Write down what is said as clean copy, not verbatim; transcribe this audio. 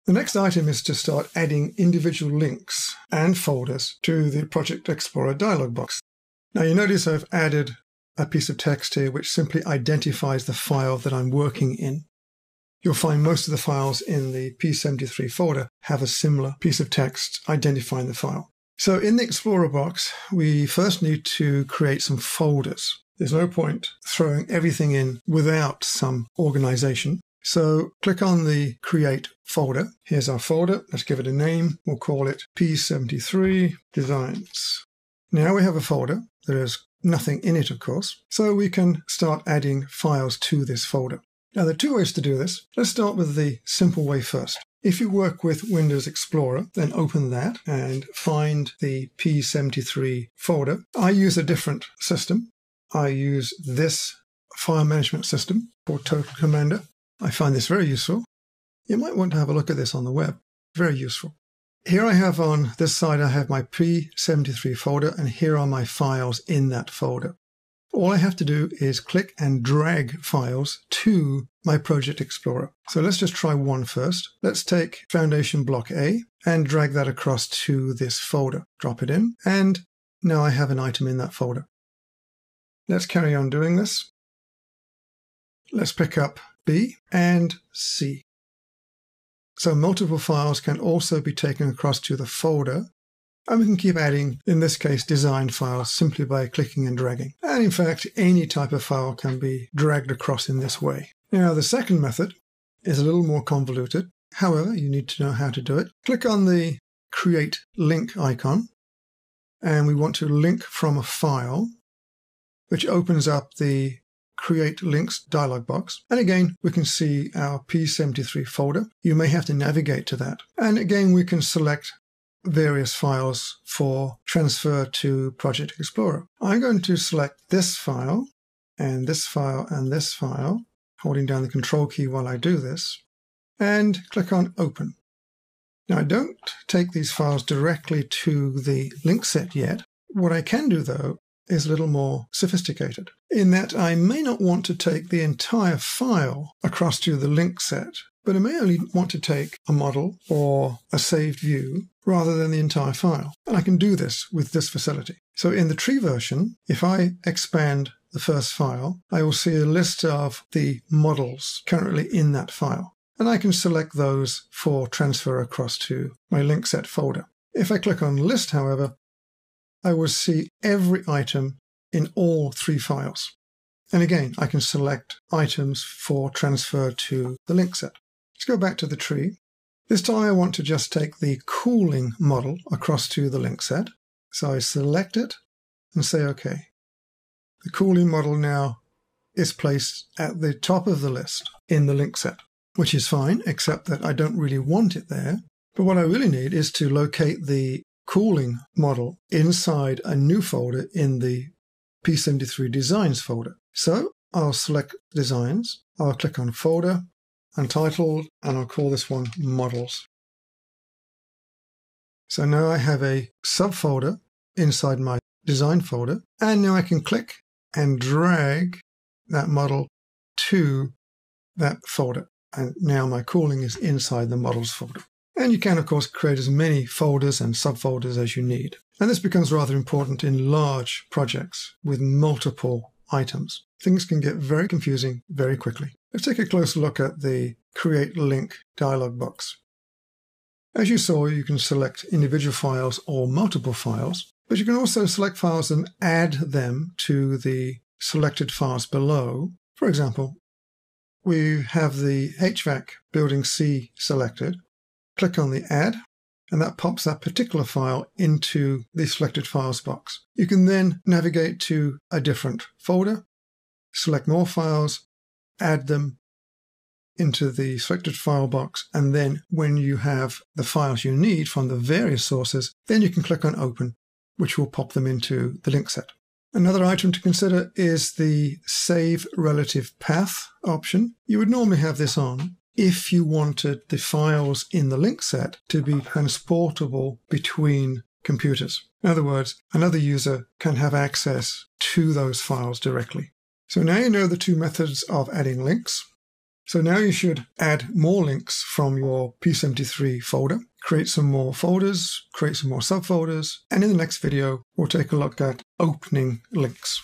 The next item is to start adding individual links and folders to the Project Explorer dialog box. Now you notice I've added a piece of text here which simply identifies the file that I'm working in. You'll find most of the files in the P73 folder have a similar piece of text identifying the file. So in the Explorer box, we first need to create some folders. There's no point throwing everything in without some organization. So click on the Create folder. Here's our folder. Let's give it a name. We'll call it P73 Designs. Now we have a folder. There is nothing in it, of course. So we can start adding files to this folder. Now, there are two ways to do this. Let's start with the simple way first. If you work with Windows Explorer, then open that and find the P73 folder. I use a different system. I use this file management system called Total Commander. I find this very useful. You might want to have a look at this on the web. Very useful. Here I have on this side, I have my P73 folder, and here are my files in that folder. All I have to do is click and drag files to my Project Explorer. So let's just try one first. Let's take Foundation Block A and drag that across to this folder. Drop it in, and now I have an item in that folder. Let's carry on doing this. Let's pick up B and C. So multiple files can also be taken across to the folder. And we can keep adding, in this case, design files simply by clicking and dragging. And in fact, any type of file can be dragged across in this way. Now, the second method is a little more convoluted. However, you need to know how to do it. Click on the Create Link icon, and we want to link from a file, which opens up the Create Links dialog box. And again, we can see our P73 folder. You may have to navigate to that. And again, we can select various files for transfer to Project Explorer. I'm going to select this file, and this file, and this file, holding down the Control key while I do this, and click on Open. Now, I don't take these files directly to the link set yet. What I can do, though, is a little more sophisticated, in that I may not want to take the entire file across to the link set, but I may only want to take a model or a saved view rather than the entire file. And I can do this with this facility. So in the tree version, if I expand the first file, I will see a list of the models currently in that file. And I can select those for transfer across to my link set folder. If I click on List, however, I will see every item in all three files. And again, I can select items for transfer to the link set. Let's go back to the tree. This time I want to just take the cooling model across to the link set. So I select it and say OK. The cooling model now is placed at the top of the list in the link set, which is fine, except that I don't really want it there. But what I really need is to locate the cooling model inside a new folder in the P73 Designs folder. So I'll select Designs, I'll click on Folder, Untitled, and I'll call this one Models. So now I have a subfolder inside my design folder, and now I can click and drag that model to that folder. And now my cooling is inside the models folder. And you can, of course, create as many folders and subfolders as you need. And this becomes rather important in large projects with multiple items. Things can get very confusing very quickly. Let's take a closer look at the Create Link dialog box. As you saw, you can select individual files or multiple files, but you can also select files and add them to the selected files below. For example, we have the HVAC Building C selected. Click on the Add, and that pops that particular file into the Selected Files box. You can then navigate to a different folder, select more files, add them into the Selected File box, and then when you have the files you need from the various sources, then you can click on Open, which will pop them into the link set. Another item to consider is the Save Relative Path option. You would normally have this on if you wanted the files in the link set to be transportable between computers. In other words, another user can have access to those files directly. So now you know the two methods of adding links. So now you should add more links from your P73 folder, create some more folders, create some more subfolders, and in the next video, we'll take a look at opening links.